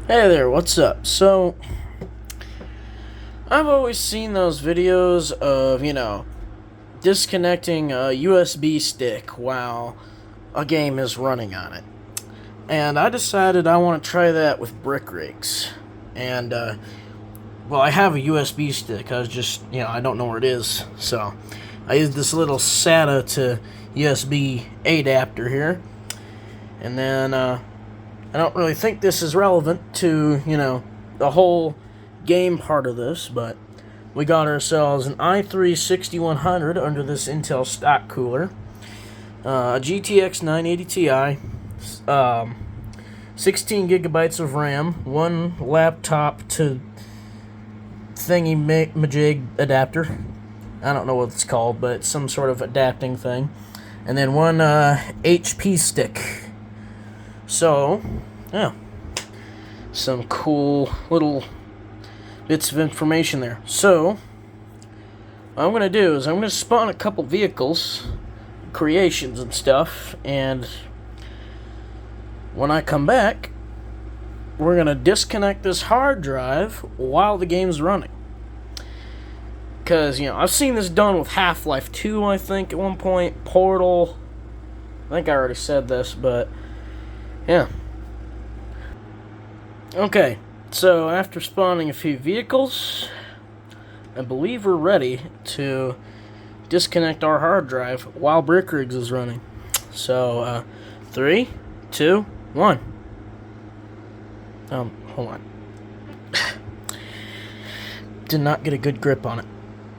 Hey there, what's up? So, I've always seen those videos of, disconnecting a USB stick while a game is running on it. And I decided I want to try that with brick rigs. And, I have a USB stick. I was just, I don't know where it is. So, I used this little SATA to USB adapter here. And then, I don't really think this is relevant to, the whole game part of this, but we got ourselves an i3 6100 under this Intel stock cooler, a GTX 980 Ti, 16 gigabytes of RAM, one laptop to thingy majig adapter. I don't know what it's called, but it's some sort of adapting thing, and then one HP stick. So, yeah, some cool little bits of information there. So, what I'm going to do is I'm going to spawn a couple vehicles, creations and stuff, and when I come back, we're going to disconnect this hard drive while the game's running. Because, I've seen this done with Half-Life 2, I think, at one point, Portal. I think I already said this, but yeah. Okay, so after spawning a few vehicles, I believe we're ready to disconnect our hard drive while Brick Rigs is running. So, 3, 2, 1. Hold on. Did not get a good grip on it.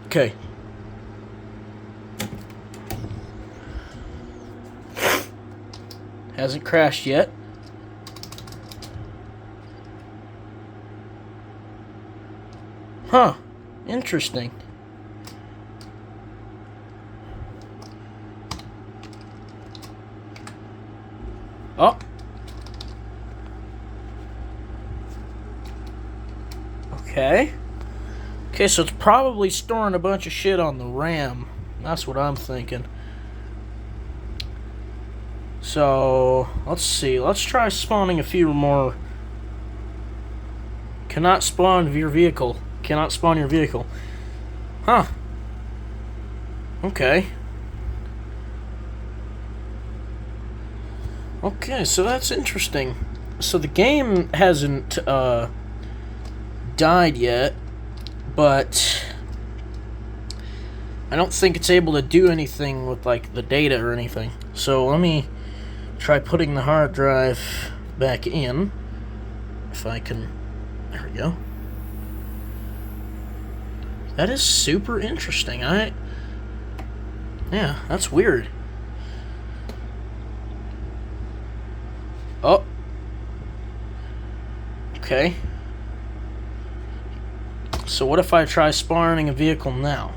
Okay. Hasn't crashed yet. Huh. Interesting. Oh. Okay. Okay, so it's probably storing a bunch of shit on the RAM. That's what I'm thinking. So, let's see. Let's try spawning a few more. Cannot spawn your vehicle. Cannot spawn your vehicle. Huh. Okay. Okay, so that's interesting. So the game hasn't died yet, but I don't think it's able to do anything with like the data or anything. So let me try putting the hard drive back in. If I can. There we go. That is super interesting. Yeah, that's weird. Oh. Okay. So what if I try spawning a vehicle now?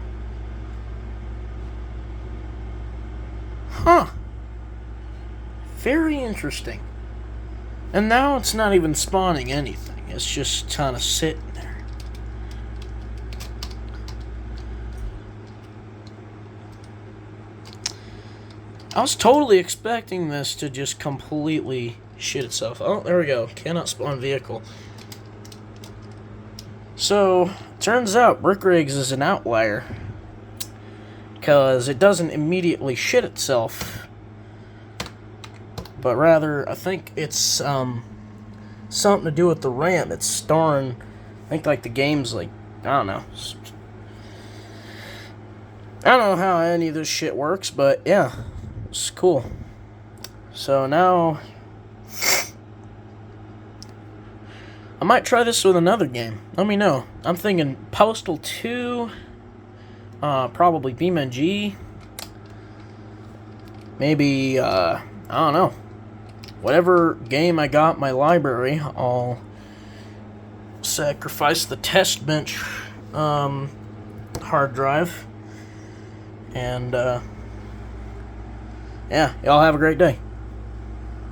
Huh. Very interesting. And now it's not even spawning anything. It's just kind of sitting there. I was totally expecting this to just completely shit itself. Oh, there we go. Cannot spawn vehicle. So, turns out Brick Rigs is an outlier. Because it doesn't immediately shit itself. But rather, I think it's something to do with the RAM. It's storing, I think like the game's like, I don't know. I don't know how any of this shit works, but yeah. It's cool. So now I might try this with another game. Let me know. I'm thinking Postal 2, probably BeamNG, maybe I don't know. Whatever game I got in my library, I'll sacrifice the test bench hard drive, and yeah, y'all have a great day.